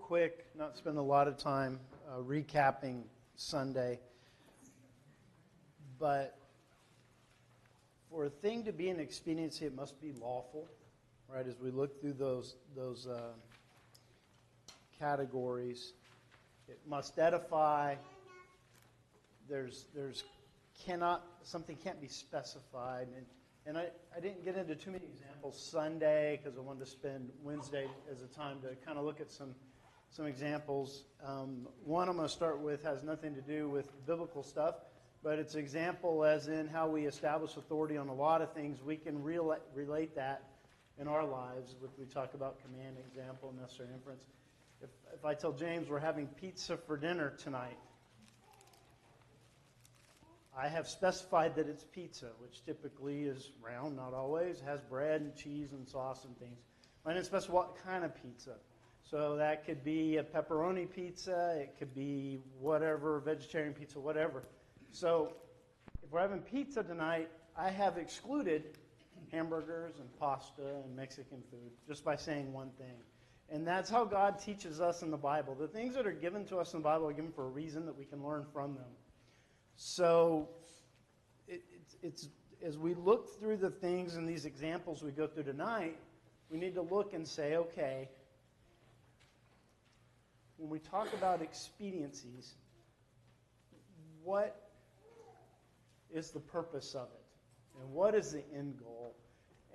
quick, not spend a lot of time recapping Sunday. But for a thing to be an expediency, it must be lawful, right? As we look through those categories, it must edify. Something can't be specified, and I didn't get into too many examples Sunday because I wanted to spend Wednesday as a time to kind of look at some examples. One I'm going to start with has nothing to do with biblical stuff, but it's an example as in how we establish authority on a lot of things. We can relate that in our lives. We talk about command, example, necessary inference. If I tell James we're having pizza for dinner tonight, I have specified that it's pizza, which typically is round, not always, has bread and cheese and sauce and things. I didn't specify what kind of pizza. So that could be a pepperoni pizza, it could be whatever, vegetarian pizza, whatever. So if we're having pizza tonight, I have excluded hamburgers and pasta and Mexican food just by saying one thing. And that's how God teaches us in the Bible. The things that are given to us in the Bible are given for a reason that we can learn from them. So it's as we look through the things and these examples we go through tonight, we need to look and say, okay, when we talk about expediencies, what is the purpose of it? And what is the end goal?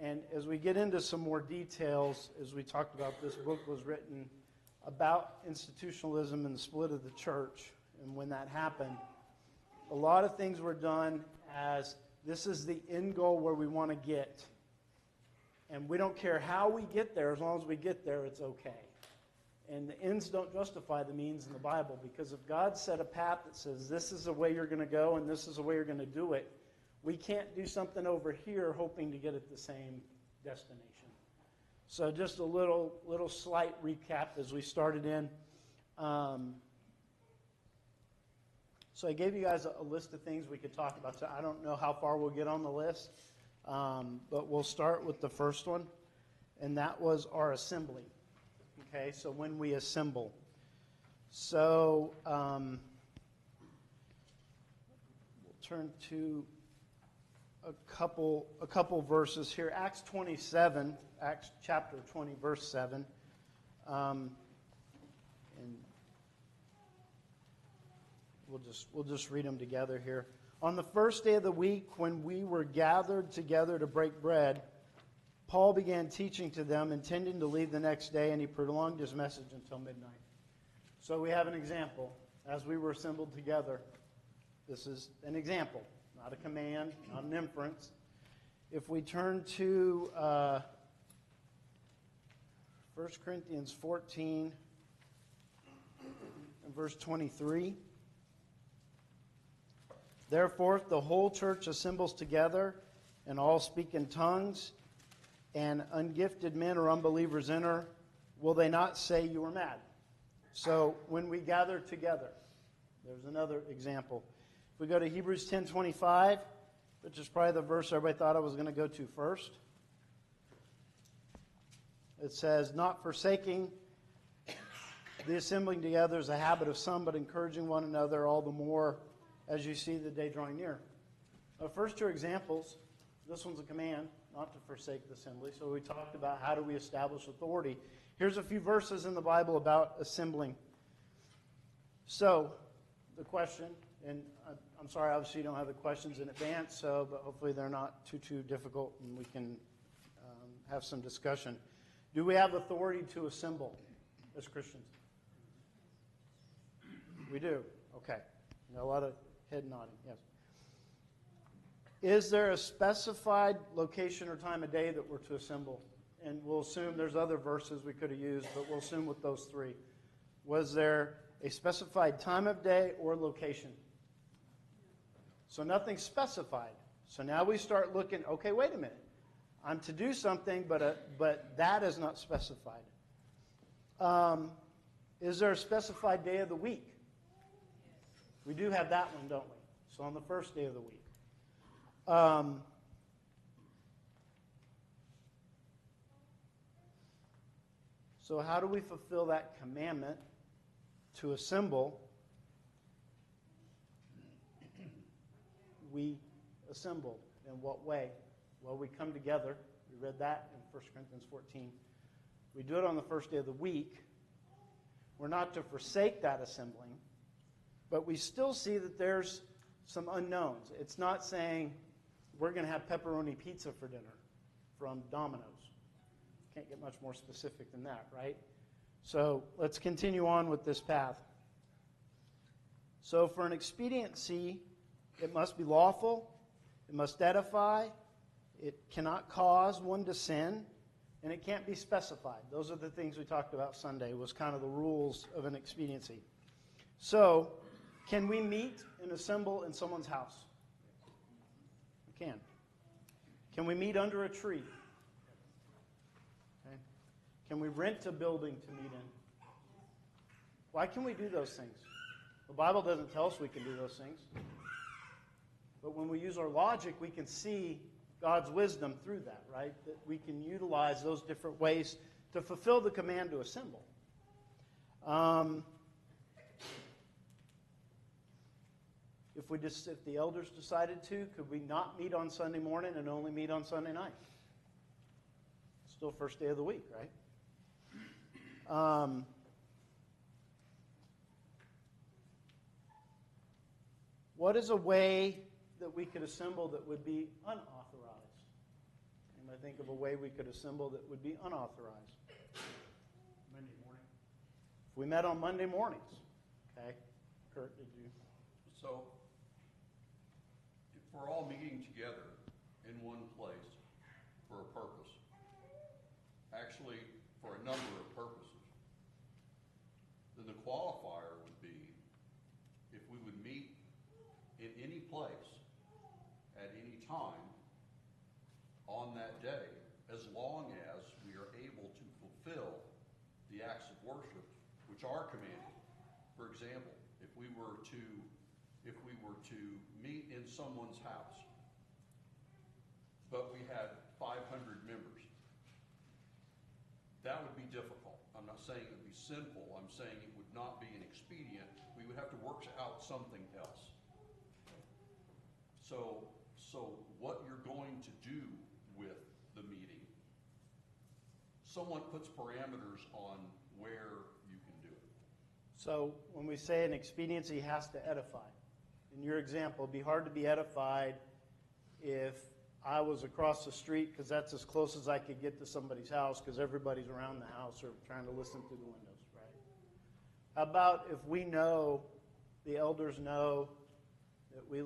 And as we get into some more details, as we talked about, this book was written about institutionalism and the split of the church. And when that happened, a lot of things were done as this is the end goal where we want to get. And we don't care how we get there. As long as we get there, it's okay. And the ends don't justify the means in the Bible, because if God set a path that says this is the way you're going to go and this is the way you're going to do it, we can't do something over here hoping to get at the same destination. So just a little slight recap as we started in. So I gave you guys a list of things we could talk about. So I don't know how far we'll get on the list, but we'll start with the first one, and that was our assembly. Okay, so when we assemble. So we'll turn to a couple verses here. Acts chapter 20, verse 7. And we'll just read them together here. On the first day of the week, when we were gathered together to break bread, Paul began teaching to them, intending to leave the next day, and he prolonged his message until midnight. So we have an example. As we were assembled together, this is an example, not a command, not an inference. If we turn to 1 Corinthians 14 and verse 23. Therefore, if the whole church assembles together and all speak in tongues, and ungifted men or unbelievers enter, will they not say you are mad? So when we gather together, there's another example. If we go to Hebrews 10:25, which is probably the verse everybody thought I was going to go to first. It says, not forsaking the assembling together is a habit of some, but encouraging one another all the more as you see the day drawing near. The first two examples, this one's a command, not to forsake the assembly. So we talked about how do we establish authority. Here's a few verses in the Bible about assembling. So the question, and I'm sorry, obviously you don't have the questions in advance, but hopefully they're not too difficult and we can have some discussion. Do we have authority to assemble as Christians? We do. Okay. A lot of head nodding. Yes. Is there a specified location or time of day that we're to assemble? And we'll assume there's other verses we could have used, but we'll assume with those three. Was there a specified time of day or location? So nothing specified. So now we start looking, okay, wait a minute. I'm to do something, but that is not specified. Is there a specified day of the week? We do have that one, don't we? So on the first day of the week. So how do we fulfill that commandment to assemble? We assemble. In what way? Well, we come together. We read that in 1 Corinthians 14. We do it on the first day of the week. We're not to forsake that assembling, but we still see that there's some unknowns. It's not saying we're going to have pepperoni pizza for dinner from Domino's. Can't get much more specific than that, right? So let's continue on with this path. So for an expediency, it must be lawful, it must edify, it cannot cause one to sin, and it can't be specified. Those are the things we talked about Sunday, was kind of the rules of an expediency. So, can we meet and assemble in someone's house? We can. Can we meet under a tree? Okay. Can we rent a building to meet in? Why can we do those things? The Bible doesn't tell us we can do those things. But when we use our logic, we can see God's wisdom through that, right? That we can utilize those different ways to fulfill the command to assemble. If the elders decided to, could we not meet on Sunday morning and only meet on Sunday night? Still first day of the week, right? What is a way that we could assemble that would be unauthorized? Anybody think of a way we could assemble that would be unauthorized? Monday morning. If we met on Monday mornings, okay? Kurt, did you? So, if we're all meeting together in one place for a purpose, actually for a number of purposes, then the qualifier would be if we would meet in any place at any time on that day, as long as we are able to fulfill the acts of worship which are commanded. For example, if we were to meet in someone's house, but we had 500 members, that would be difficult. I'm not saying it would be sinful. I'm saying it would not be an expedient. We would have to work out something else. So what you're going to do with the meeting, someone puts parameters on where you can do it. So when we say an expediency has to edify, in your example, it'd be hard to be edified if I was across the street, because that's as close as I could get to somebody's house, because everybody's around the house or trying to listen through the windows, right? How about if we know, the elders know, that we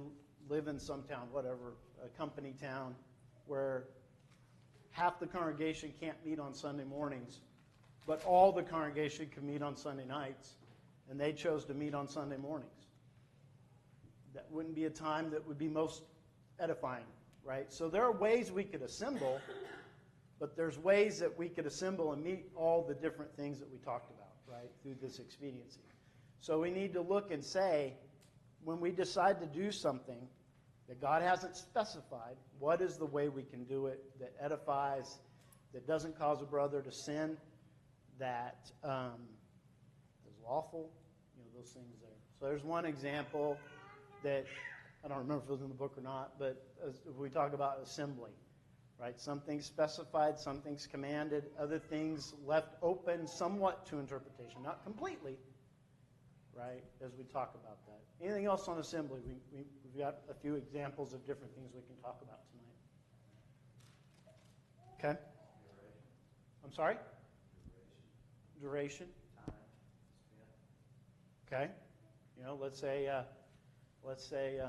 live in some town, whatever, a company town, where half the congregation can't meet on Sunday mornings, but all the congregation can meet on Sunday nights, and they chose to meet on Sunday mornings. That wouldn't be a time that would be most edifying, right? So there are ways we could assemble, but there's ways that we could assemble and meet all the different things that we talked about, right, through this expediency. So we need to look and say, when we decide to do something that God hasn't specified, what is the way we can do it that edifies, that doesn't cause a brother to sin, that is lawful, those things there. So there's one example that, I don't remember if it was in the book or not, but if we talk about assembly, right? Some things specified, some things commanded, other things left open somewhat to interpretation, not completely, right, as we talk about that. Anything else on assembly? We've got a few examples of different things we can talk about tonight. Okay? I'm sorry? Duration. Okay? Let's say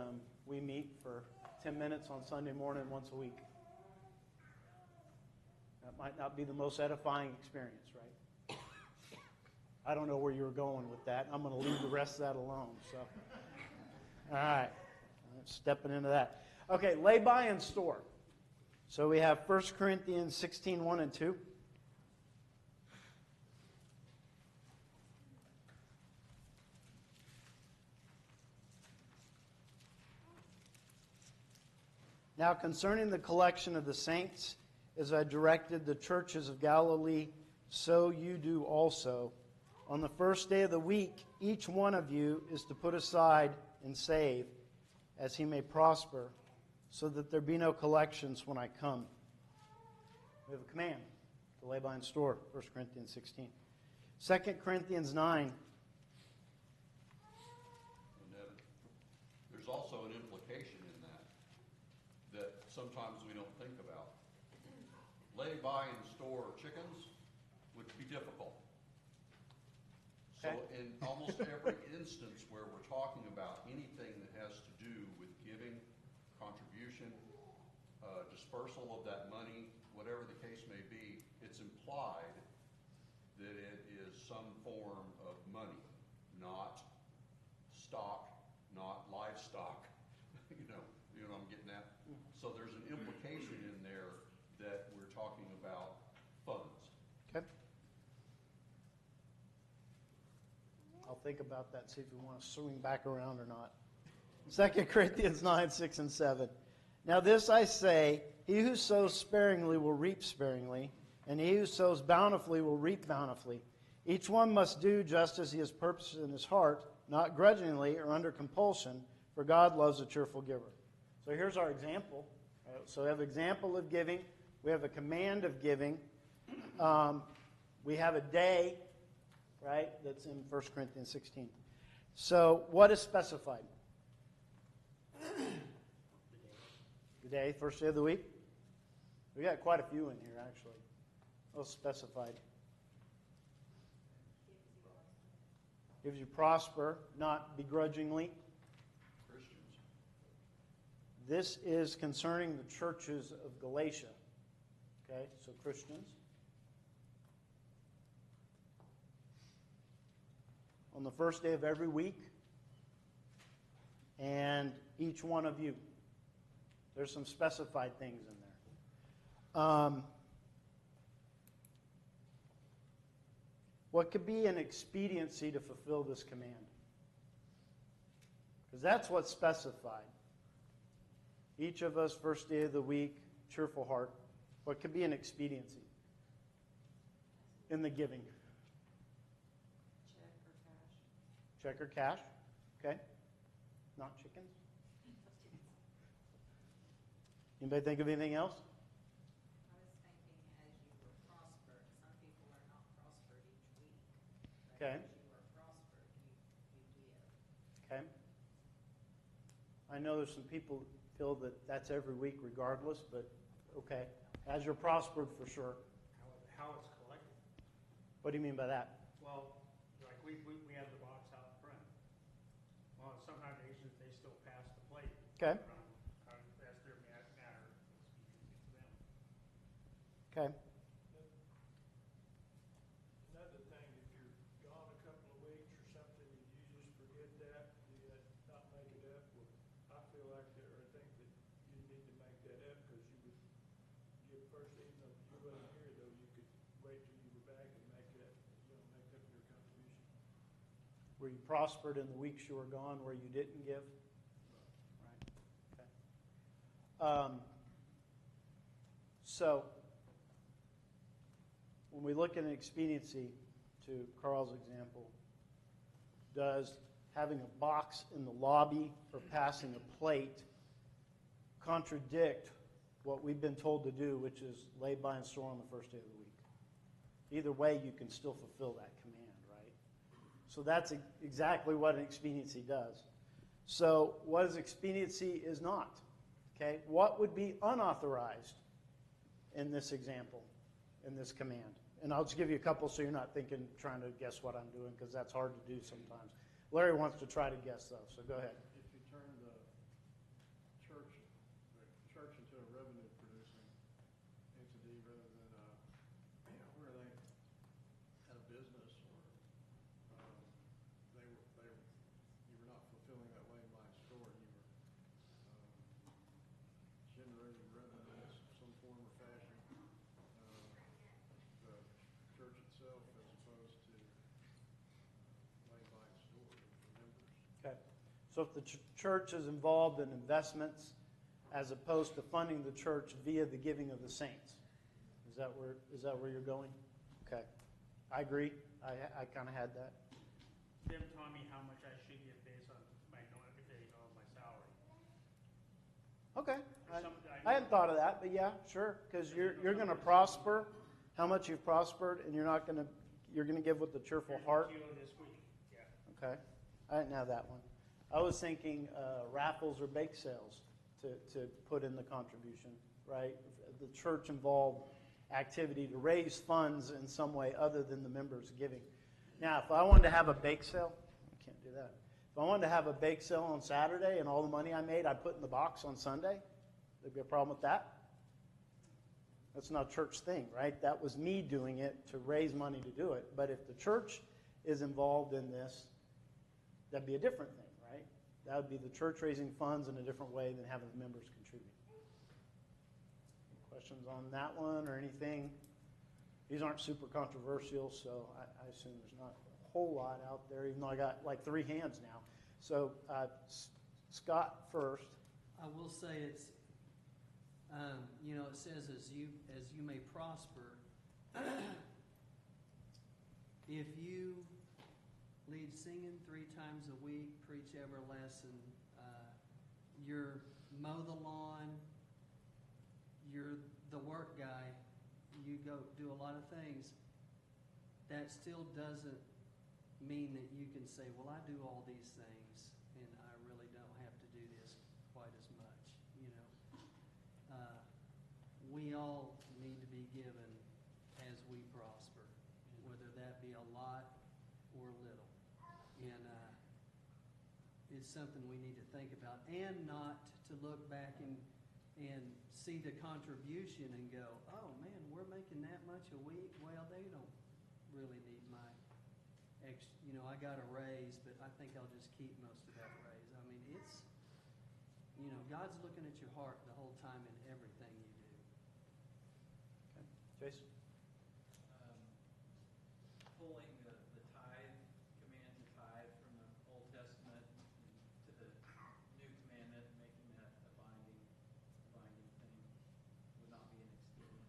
we meet for 10 minutes on Sunday morning once a week. That might not be the most edifying experience, right? I don't know where you were going with that. I'm going to leave the rest of that alone. So, all right, stepping into that. Okay, lay by and store. So we have 1 Corinthians 16, 1 and 2. Now concerning the collection of the saints, as I directed the churches of Galilee, so you do also. On the first day of the week, each one of you is to put aside and save, as he may prosper, so that there be no collections when I come. We have a command to lay by and store, 1 Corinthians 16. 2 Corinthians 9. There's also an implication in that sometimes we don't think about. Lay by and store chickens would be difficult. So Okay. in almost every instance where we're talking about anything that has to do with giving, contribution, dispersal of that money, whatever the case may be, it's implied that it is some form of money, not stock, not livestock. you know what I'm getting at? So there's an implication in there that we're talking about funds. Okay. I'll think about that, see if we want to swing back around or not. 2 Corinthians 9, 6, and 7. Now this I say, he who sows sparingly will reap sparingly, and he who sows bountifully will reap bountifully. Each one must do just as he has purposed in his heart, not grudgingly or under compulsion, for God loves a cheerful giver. So here's our example. So we have an example of giving. We have a command of giving. We have a day, right, that's in 1 Corinthians 16. So what is specified? The day, first day of the week. We got quite a few in here, actually. Those specified. Gives you prosper, not begrudgingly. Christians. This is concerning the churches of Galatia. Okay, so Christians. On the first day of every week, and each one of you. There's some specified things in there. What could be an expediency to fulfill this command? Because that's what's specified. Each of us, first day of the week, cheerful heart. What could be an expediency in the giving? Check or cash. Okay. Not chickens. Anybody think of anything else? I was thinking as you were prospered, some people are not prospered each week. But Okay. as you are prospered, you give. Okay. I know there's some people who feel that that's every week regardless, but okay. As you're prospered, for sure. How it's collected. What do you mean by that? Well, like we have the box out front. Well, sometimes Asians, they still pass the plate. Okay. That's their matter. It's to them. Okay. Another thing, if you're gone a couple of weeks or something, and you just forget that, you not make it up, well, I feel like I think that you need to make that up, because you would give first, even though you wasn't here, though, you could wait till you were back and make that, make up your contribution. Were you prospered in the weeks you were gone where you didn't give? Right. Okay. So, when we look at an expediency, to Carl's example, does having a box in the lobby or passing a plate contradict what we've been told to do, which is lay by and store on the first day of the week? Either way, you can still fulfill that command, right? So that's exactly what an expediency does. So what is expediency is not. Okay? What would be unauthorized in this example, in this command? And I'll just give you a couple so you're not trying to guess what I'm doing, because that's hard to do sometimes. Larry wants to try to guess, though, so go ahead. If you turn the church into a revenue-producing entity rather than where they had a business, or you were not fulfilling that lay by and store, you were generating revenue in some form or fashion. The church itself, as opposed to lay by and store for members. Okay. So if the church is involved in investments as opposed to funding the church via the giving of the saints, is that where you're going? Okay. I agree. I kind of had that. Them taught me how much I should get based on my, if they know my salary. Okay. Or something I hadn't thought of that, but yeah, sure, because you're going to prosper, how much you've prospered, and you're going to give with a cheerful Here's heart. the kilo this week, yeah. Okay. I didn't have that one. I was thinking raffles or bake sales to put in the contribution, right? The church involved activity to raise funds in some way other than the members giving. Now, if I wanted to have a bake sale, I can't do that. If I wanted to have a bake sale on Saturday and all the money I made I put in the box on Sunday, there'd be a problem with that? That's not a church thing, right? That was me doing it to raise money to do it. But if the church is involved in this, that'd be a different thing, right? That would be the church raising funds in a different way than having the members contribute. Questions on that one or anything? These aren't super controversial, so I assume there's not a whole lot out there, even though I got like 3 hands now. So Scott first. I will say it's, it says as you may prosper. If you lead singing 3 times a week, preach every lesson, you're mow the lawn, you're the work guy, you go do a lot of things, that still doesn't mean that you can say, well, I do all these things and I really don't have to do this quite as much, we all need to be given as we prosper, whether that be a lot or little. And it's something we need to think about, and not to look back and see the contribution and go, oh man, we're making that much a week. Well, they don't really need my extra. I got a raise, but I think I'll just keep most of that raise. I mean, it's, God's looking at your heart the whole time in everything you do. Okay. Jason? Pulling the tithe, command to tithe from the Old Testament to the new commandment, making that a binding thing would not be an experiment.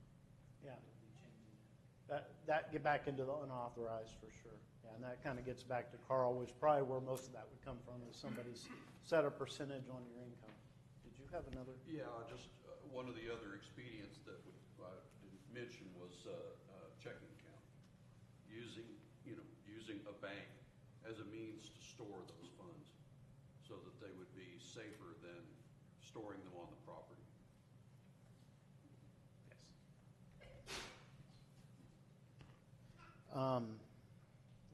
Yeah. It would be changing it. That get back into the unauthorized for sure. Yeah, and that kind of gets back to Carl, which probably where most of that would come from is somebody's set a percentage on your income. Did you have another? Yeah, just one of the other expedients that I didn't mention was checking account. Using a bank as a means to store those funds so that they would be safer than storing them on the property. Yes.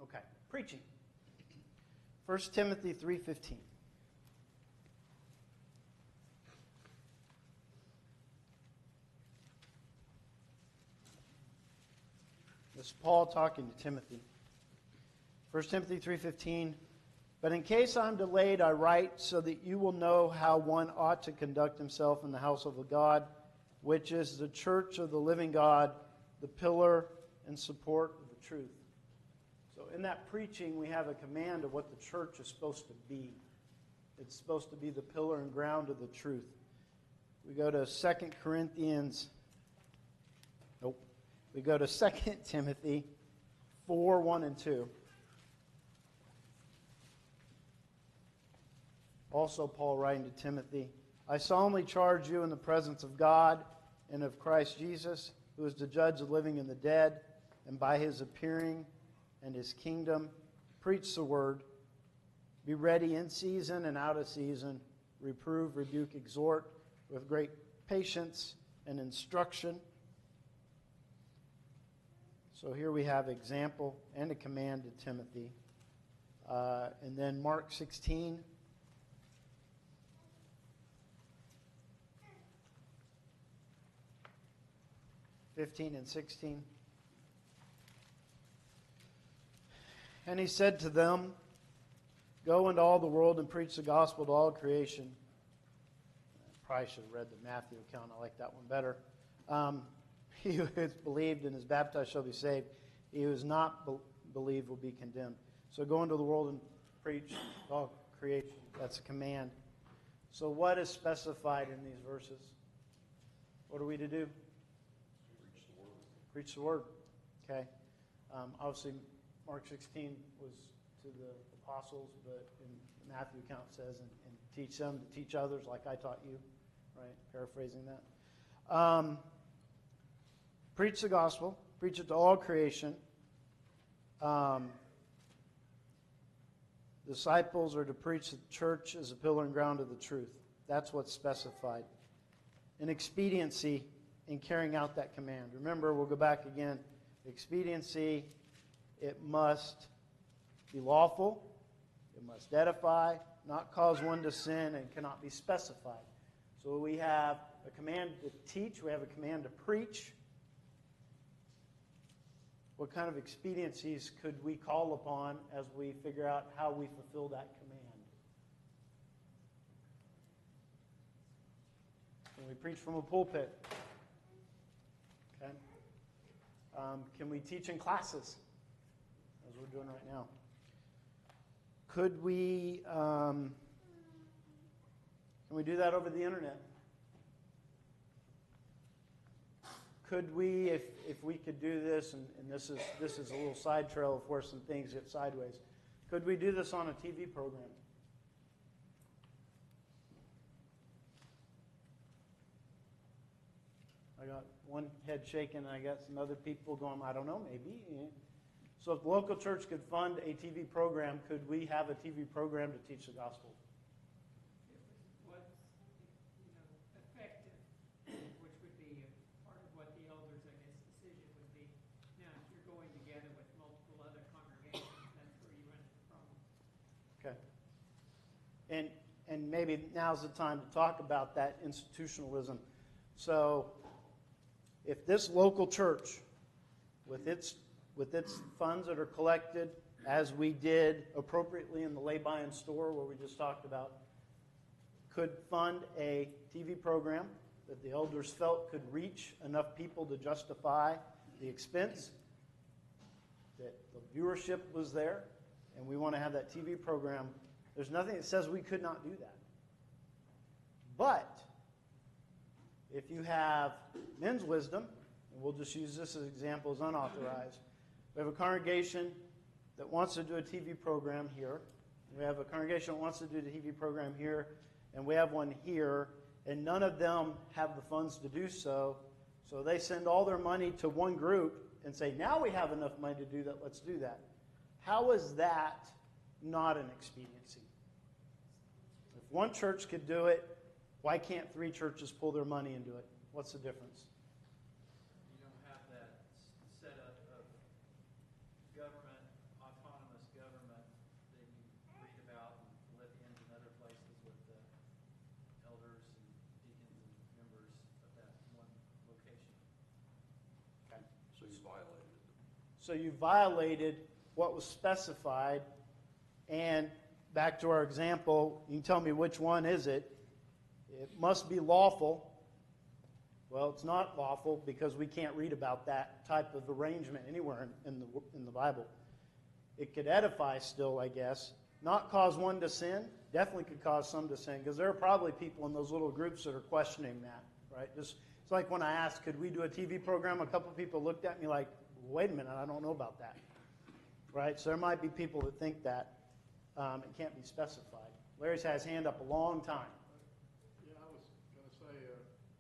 Okay, preaching. 1 Timothy 3:15. This is Paul talking to Timothy. 1 Timothy 3:15. But in case I'm delayed, I write so that you will know how one ought to conduct himself in the house of the God, which is the church of the living God, the pillar and support of the truth. So in that preaching, we have a command of what the church is supposed to be. It's supposed to be the pillar and ground of the truth. We go to 2 Corinthians. Nope. We go to 2 Timothy 4:1 and 2. Also, Paul writing to Timothy, I solemnly charge you in the presence of God and of Christ Jesus, who is the judge of the living and the dead, and by his appearing and his kingdom, preach the word. Be ready in season and out of season. Reprove, rebuke, exhort with great patience and instruction. So here we have example and a command to Timothy. And then Mark 16. (15 and 16). And he said to them, go into all the world and preach the gospel to all creation. I probably should have read the Matthew account. I like that one better. He who has believed and is baptized shall be saved. He who has not believed will be condemned. So go into the world and preach to all creation. That's a command. So what is specified in these verses? What are we to do? Preach the word. Preach the word. Okay. Obviously, Mark 16 was to the apostles, but in Matthew account says, and teach them to teach others like I taught you, right? Paraphrasing that. Preach the gospel. Preach it to all creation. Disciples are to preach the church as a pillar and ground of the truth. That's what's specified. And expediency in carrying out that command. Remember, we'll go back again. Expediency, it must be lawful. It must edify, not cause one to sin, and cannot be specified. So we have a command to teach. We have a command to preach. What kind of expediencies could we call upon as we figure out how we fulfill that command? Can we preach from a pulpit? Okay. Can we teach in classes, as we're doing right now? Could we? Can we do that over the internet? Could we, if we could do this, and this is a little side trail of where some things get sideways, could we do this on a TV program? I got one head shaking, and I got some other people going, I don't know, maybe. So if the local church could fund a TV program, could we have a TV program to teach the gospel? What's, effective, which would be part of what the elders, I guess, decision would be. Now, if you're going together with multiple other congregations, that's where you run into the problem. Okay. And maybe now's the time to talk about that institutionalism. So if this local church, with its funds that are collected, as we did appropriately in the lay-by and store where we just talked about, could fund a TV program that the elders felt could reach enough people to justify the expense, that the viewership was there, and we want to have that TV program, there's nothing that says we could not do that. But if you have men's wisdom, and we'll just use this as an example as unauthorized, we have a congregation that wants to do a TV program here. We have a congregation that wants to do the TV program here, and we have one here, and none of them have the funds to do so. So they send all their money to one group and say, now we have enough money to do that, let's do that. How is that not an expediency? If one church could do it, why can't 3 churches pull their money and do it? What's the difference? You don't have that setup of government, autonomous government that you read about in Philippians and other places with the elders and deacons and members of that one location. Okay. So you violated it. So you violated what was specified, and back to our example, you can tell me which one is it. It must be lawful. Well, it's not lawful because we can't read about that type of arrangement anywhere in the Bible. It could edify still, I guess. Not cause one to sin. Definitely could cause some to sin, because there are probably people in those little groups that are questioning that, right? It's like when I asked, could we do a TV program? A couple people looked at me like, wait a minute, I don't know about that, right? So there might be people that think that it can't be specified. Larry's had his hand up a long time. Yeah, I was going to say,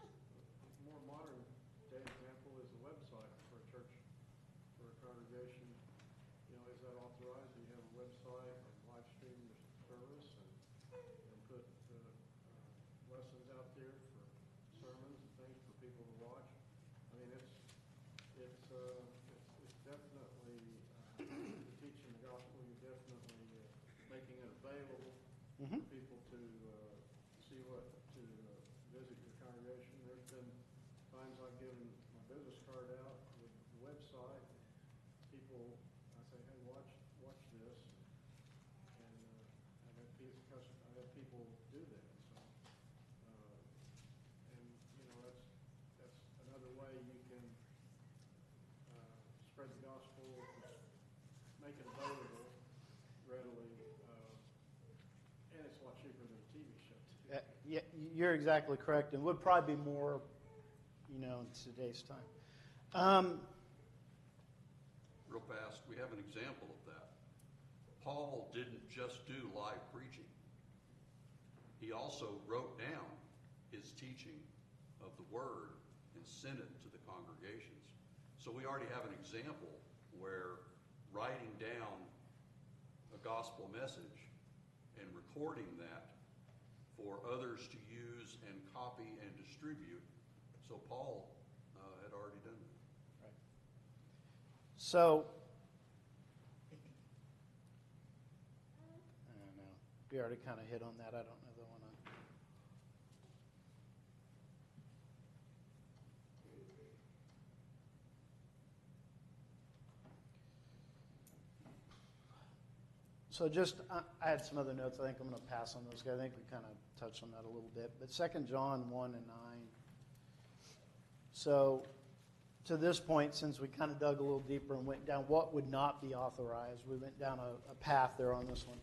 a more modern day example is a website for a church, for a congregation. You know, is that authorized? Do you have a website and live stream the service and put lessons out there for sermons and things for people to watch? I mean, it's definitely teaching the gospel. You're definitely making it available for people to see to visit your congregation. There's been times I've given my business card out with the website. People, I say, hey, watch this, and I've had people do that. So, and you know, that's another way you can spread the gospel, make it available readily, and it's a lot cheaper than a TV show too. Yeah, you're exactly correct, and would probably be more, in today's time. real fast, we have an example of that. Paul didn't just do live preaching. He also wrote down his teaching of the word and sent it to the congregations. So we already have an example where writing down a gospel message and recording that for others to use and copy and distribute. So Paul had already done that. Right. So, I don't know. We already kind of hit on that. I don't know that I want to. So just, I had some other notes. I think I'm going to pass on those. I think we kind of touched on that a little bit. But 2 John 1 and 9. So to this point, since we kind of dug a little deeper and went down what would not be authorized, we went down a path there on this one.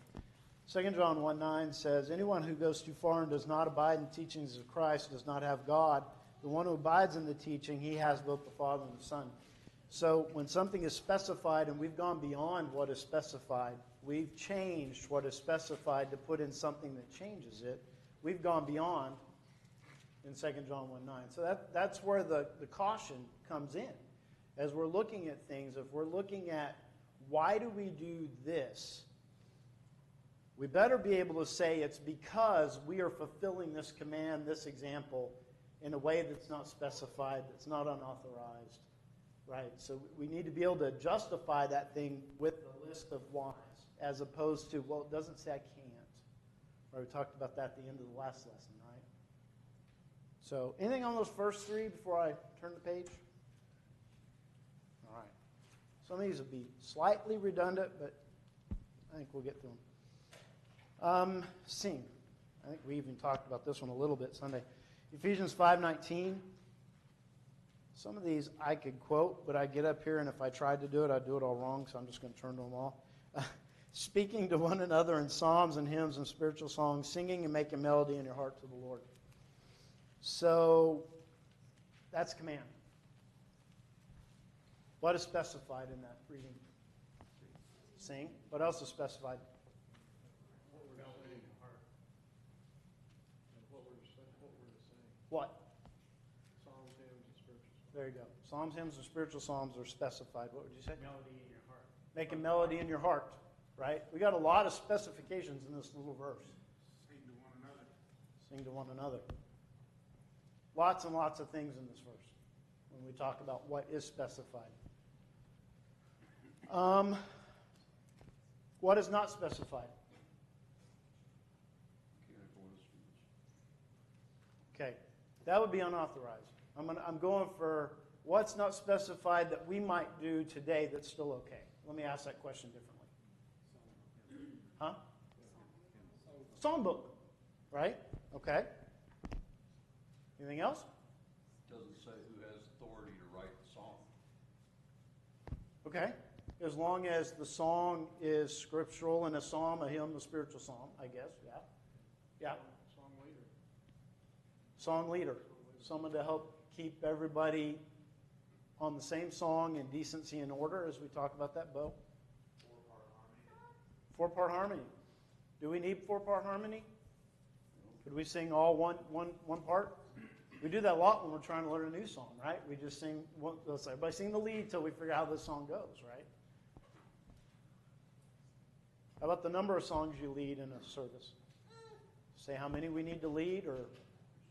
2 John 1:9 says, anyone who goes too far and does not abide in the teachings of Christ does not have God. The one who abides in the teaching, he has both the Father and the Son. So when something is specified and we've gone beyond what is specified, we've changed what is specified to put in something that changes it. We've gone beyond in 2 John 1:9. So that's where the caution comes in. As we're looking at things, if we're looking at why do we do this, we better be able to say it's because we are fulfilling this command, this example, in a way that's not specified, that's not unauthorized. Right? So we need to be able to justify that thing with a list of whys, as opposed to, well, it doesn't say I can't. Right? We talked about that at the end of the last lesson, right? So anything on those first three before I turn the page? All right. Some of these will be slightly redundant, but I think we'll get through them. Sing. I think we even talked about this one a little bit Sunday. Ephesians 5:19. Some of these I could quote, but I get up here and if I tried to do it, I'd do it all wrong, so I'm just going to turn to them all. Speaking to one another in psalms and hymns and spiritual songs, singing and making melody in your heart to the Lord. So that's command. What is specified in that reading? Sing. What else is specified? What we're saying. What we're to say. What? Psalms, hymns, and spiritual songs. There you go. Psalms, hymns, and spiritual psalms are specified. What would you say? Melody in your heart. Make a melody in your heart, right? We got a lot of specifications in this little verse. Sing to one another. Sing to one another. Lots and lots of things in this verse when we talk about what is specified. What is not specified? Mechanical instruments. Okay, that would be unauthorized. I'm going for what's not specified that we might do today that's still okay. Let me ask that question differently. Huh? Songbook, right? Okay. Anything else? Doesn't say who has authority to write the song. Okay. As long as the song is scriptural and a psalm, a hymn, a spiritual psalm, I guess. Yeah. Yeah. Song leader. Song leader. Someone to help keep everybody on the same song in decency and order, as we talk about that, Bo. Four-part harmony. Do we need four-part harmony? Could we sing all one part? We do that a lot when we're trying to learn a new song, right? We just sing, let's everybody sing the lead till we figure out how this song goes, right? How about the number of songs you lead in a service? Say how many we need to lead or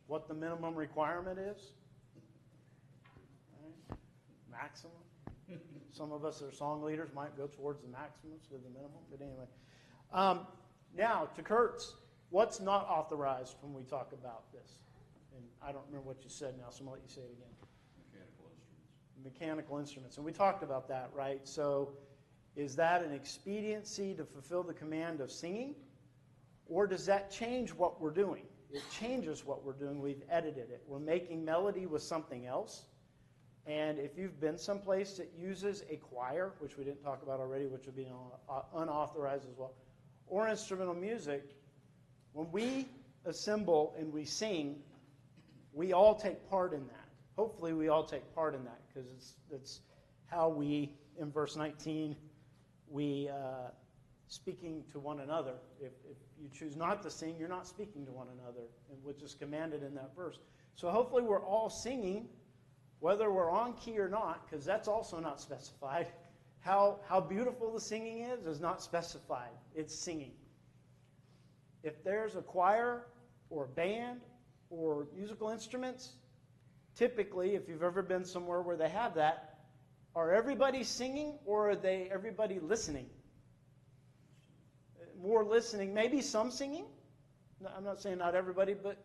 what the minimum requirement is? Right? Maximum. Some of us that are song leaders might go towards the maximum instead of the minimum, but anyway. Now, to Kurt's, what's not authorized when we talk about this? And I don't remember what you said now, so I'm going to let you say it again. Mechanical instruments. Mechanical instruments. And we talked about that, right? So is that an expediency to fulfill the command of singing? Or does that change what we're doing? It changes what we're doing. We've edited it. We're making melody with something else. And if you've been someplace that uses a choir, which we didn't talk about already, which would be unauthorized as well, or instrumental music, when we assemble and we sing, we all take part in that. Hopefully we all take part in that because it's how we in verse 19, we speaking to one another. If you choose not to sing, you're not speaking to one another, and which is commanded in that verse. So hopefully we're all singing, whether we're on key or not, because that's also not specified. How beautiful the singing is not specified. It's singing. If there's a choir or a band or musical instruments, typically, if you've ever been somewhere where they have that, are everybody singing or are they everybody listening? More listening, maybe some singing. No, I'm not saying not everybody, but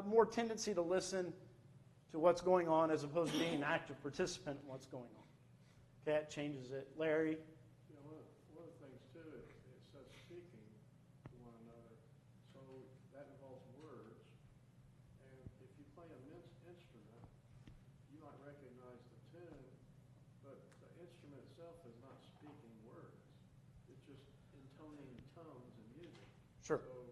more tendency to listen to what's going on as opposed to being an active participant in what's going on. Okay, that changes it. Larry? You know, one of the things too, it says speaking to one another, so that involves words. And if you play an instrument, you might recognize the tune, but the instrument itself is not speaking words. It's just intoning tones and music. Sure. So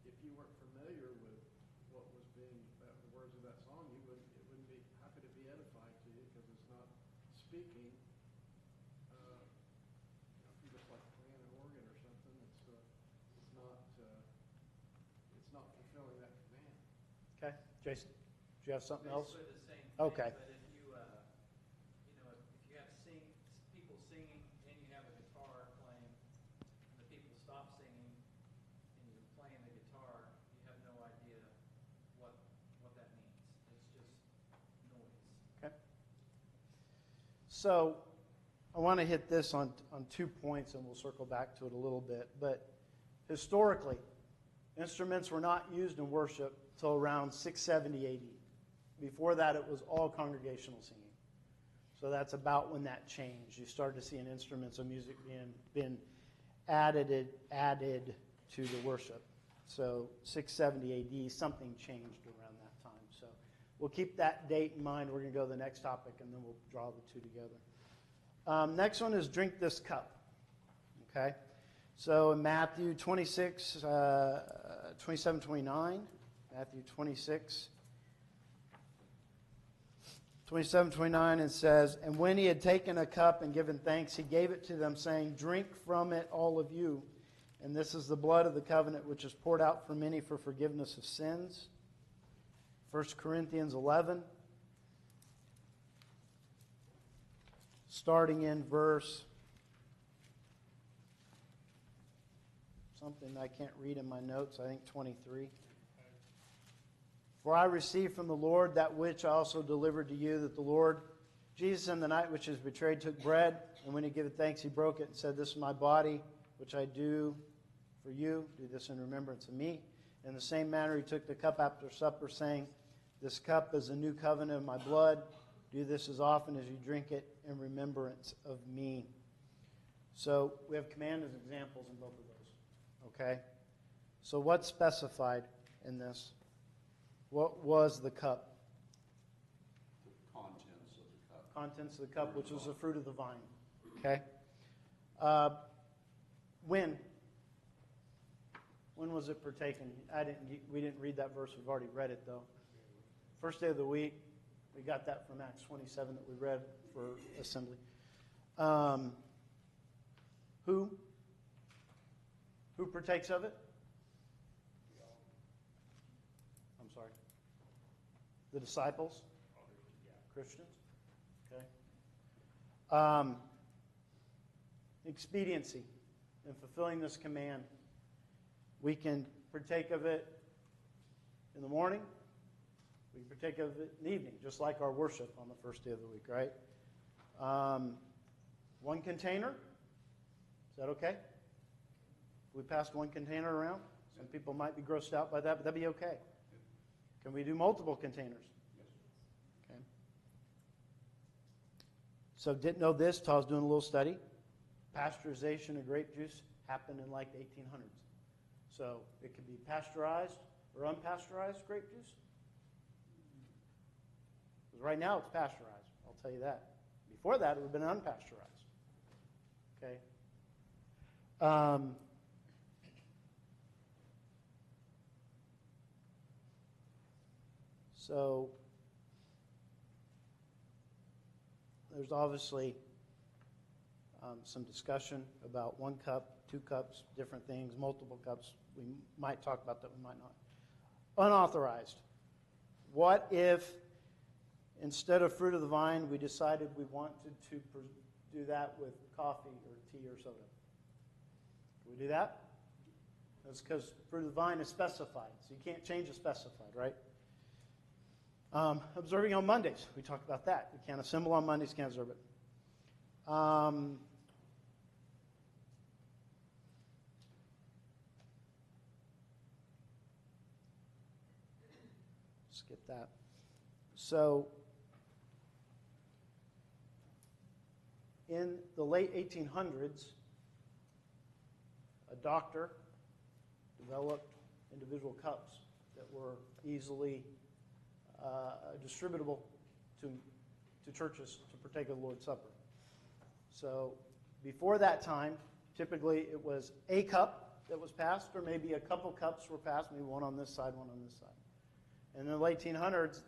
if you weren't familiar with what was being, the words of that song, it wouldn't be, how could it be edifying to you? Because it's not speaking, if you just like playing an organ or something, it's not fulfilling that command. Okay. Jason, do you have something else? Basically the same thing. Okay. But if you, if you have people singing and you have a guitar playing, and the people stop singing, and you're playing the guitar, you have no idea what that means. It's just noise. Okay. So I want to hit this on 2 points, and we'll circle back to it a little bit. But historically, instruments were not used in worship until around 670 AD. Before that, it was all congregational singing. So that's about when that changed. You started to see instruments of music being added to the worship. So 670 AD, something changed around that time. So we'll keep that date in mind. We're going to go to the next topic, and then we'll draw the two together. Next one is drink this cup. Okay? So in Matthew 26, 27, 29, Matthew 26, 27, 29, it says, "And when he had taken a cup and given thanks, he gave it to them, saying, 'Drink from it, all of you. And this is the blood of the covenant, which is poured out for many for forgiveness of sins.'" 1 Corinthians 11, starting in verse something I can't read in my notes, I think 23. "For I received from the Lord that which I also delivered to you, that the Lord Jesus, in the night which he was betrayed, took bread, and when he gave thanks, he broke it and said, 'This is my body, which I do for you. Do this in remembrance of me.' In the same manner, he took the cup after supper, saying, 'This cup is a new covenant of my blood. Do this as often as you drink it in remembrance of me.'" So we have command as examples in both of those. Okay? So what's specified in this? What was the cup? The contents of the cup. Contents of the cup, which was the fruit of the vine. Okay? When was it partaken? We didn't read that verse. We've already read it, though. First day of the week. We got that from Acts 27 that we read for assembly. Who partakes of it? I'm sorry. The disciples? Christians? Okay. Expediency in fulfilling this command. We can partake of it in the morning. We can partake of it in the evening, just like our worship on the first day of the week, right? One container. Is that okay? We passed one container around. Some people might be grossed out by that, but that'd be okay. Can we do multiple containers? Yes. Okay. So didn't know this till I was doing a little study. Pasteurization of grape juice happened in like the 1800s. So it could be pasteurized or unpasteurized grape juice. Because right now it's pasteurized, I'll tell you that. Before that, it would have been unpasteurized. Okay. So There's obviously some discussion about 1 cup, 2 cups, different things, multiple cups. We might talk about that, we might not. Unauthorized. What if instead of fruit of the vine, we decided we wanted to do that with coffee or tea or soda? Can we do that? That's because fruit of the vine is specified, so you can't change the specified, right? Observing on Mondays, we talked about that. You can't assemble on Mondays, can't observe it. Skip that. So, in the late 1800s, a doctor developed individual cups that were easily distributable to churches to partake of the Lord's Supper. So before that time, typically it was a cup that was passed, or maybe a couple cups were passed, maybe one on this side, one on this side. And in the late 1800s,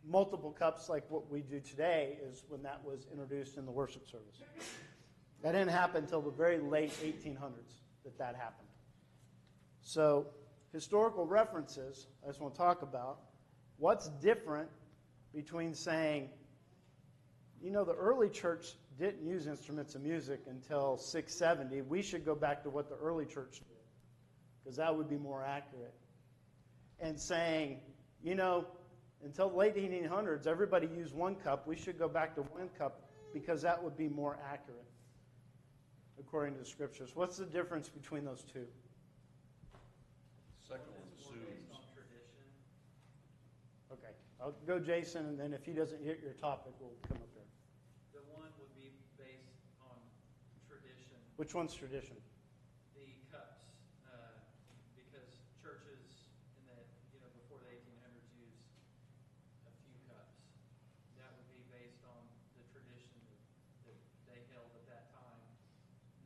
multiple cups like what we do today is when that was introduced in the worship service. That didn't happen until the very late 1800s that happened. So historical references, I just want to talk about what's different between saying, you know, the early church didn't use instruments of music until 670. We should go back to what the early church did, because that would be more accurate. And saying, you know, until the late 1800s, everybody used 1 cup. We should go back to 1 cup because that would be more accurate, according to the Scriptures. What's the difference between those two? Second one It's more based assumes. on tradition. Okay, I'll go Jason, and then if he doesn't hit your topic, we'll come up there. The one would be based on tradition. Which one's tradition? The cups, because churches in the, before the 1800s used a few cups. That would be based on the tradition that they held at that time,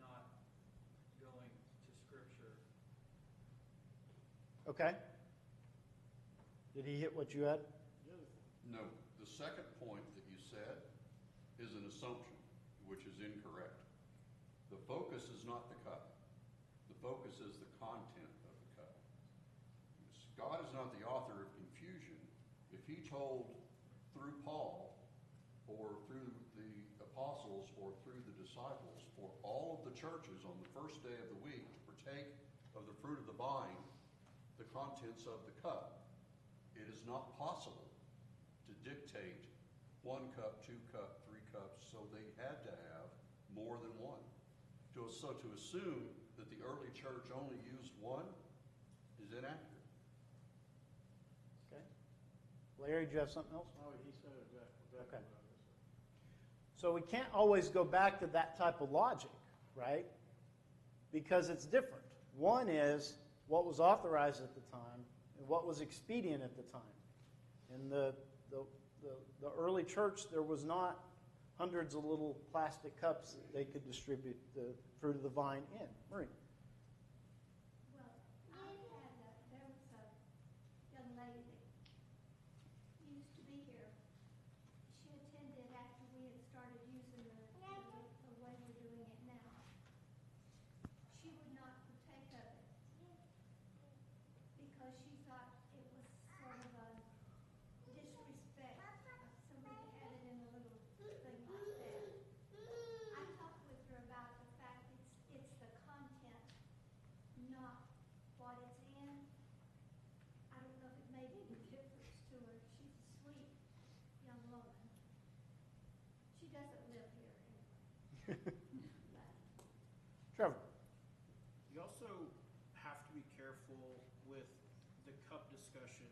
not going to Scripture. Okay. Did he hit what you had? No, the second point that you said is an assumption, which is incorrect. The focus is not the cup. The focus is the content of the cup. God is not the author of confusion. If he told through Paul or through the apostles or through the disciples for all of the churches on the first day of the week to partake of the fruit of the vine, the contents of the cup, it is not possible to dictate 1 cup, 2 cup, 3 cups, so they had to have more than 1. So to assume that the early church only used 1 is inaccurate. Okay. Larry, do you have something else? Oh, he said exactly Okay. what I was saying. So we can't always go back to that type of logic, right? Because it's different. One is what was authorized at the time and what was expedient at the time. In the early church, there was not hundreds of little plastic cups that they could distribute the fruit of the vine in. Marie. Well, there was a young lady that used to be here. She attended after we had started using the way we're doing it now. She would not partake of it because she thought it was sort of a disrespect if somebody had it in a little thing like that. I talked with her about the fact it's the content, not what it's in. I don't know if it made any difference to her. She's a sweet young woman. She doesn't live here anyway. Trevor. You also have to be careful with the cup discussion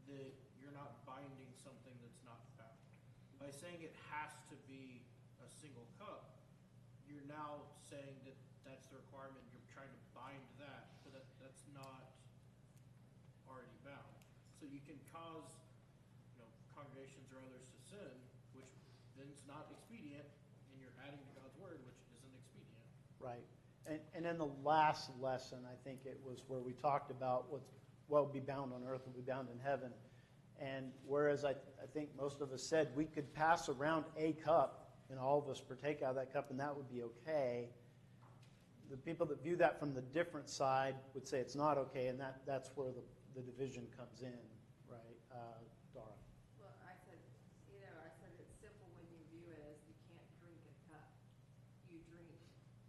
that you're not binding something that's not bound. By saying it has to be a single cup, you're now saying that that's the requirement, you're trying to bind that, but that's not already bound. So you can cause, congregations or others to sin, which then is not expedient, and you're adding to God's word, which isn't expedient. Right. And in the last lesson, I think it was where we talked about what would be bound on earth will be bound in heaven. And whereas I think most of us said we could pass around a cup and all of us partake out of that cup, and that would be okay. The people that view that from the different side would say it's not okay, and that's where the division comes in, right? Dara? Well, I said it's simple when you view it as you can't drink a cup. You drink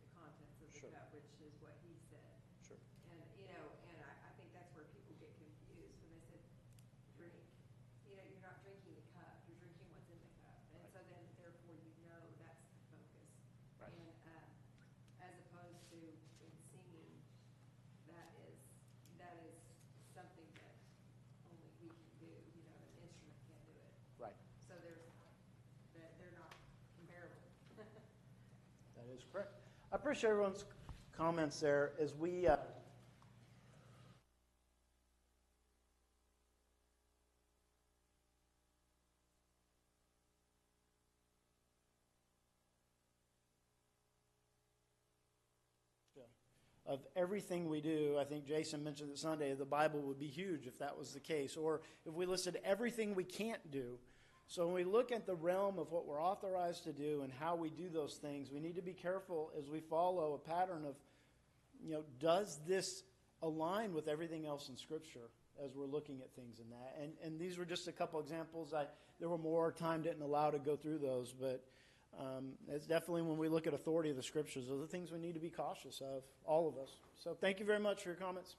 the contents of the Sure. cup, which is what he said. Sure. And, I think that's where people get confused when they said drink. You're not drinking the cup, you're drinking what's in the cup. And Right. so then therefore that's the focus. Right. And, as opposed to in singing, that is something that only we can do, an instrument can't do it. Right. So they're not comparable. That is correct. I appreciate everyone's comments there. As we of everything we do, I think Jason mentioned that Sunday, the Bible would be huge if that was the case, or if we listed everything we can't do. So when we look at the realm of what we're authorized to do and how we do those things, we need to be careful as we follow a pattern of, does this align with everything else in Scripture as we're looking at things in that? And these were just a couple examples. There were more, time didn't allow to go through those, but it's definitely when we look at authority of the Scriptures, those are things we need to be cautious of, all of us. So thank you very much for your comments.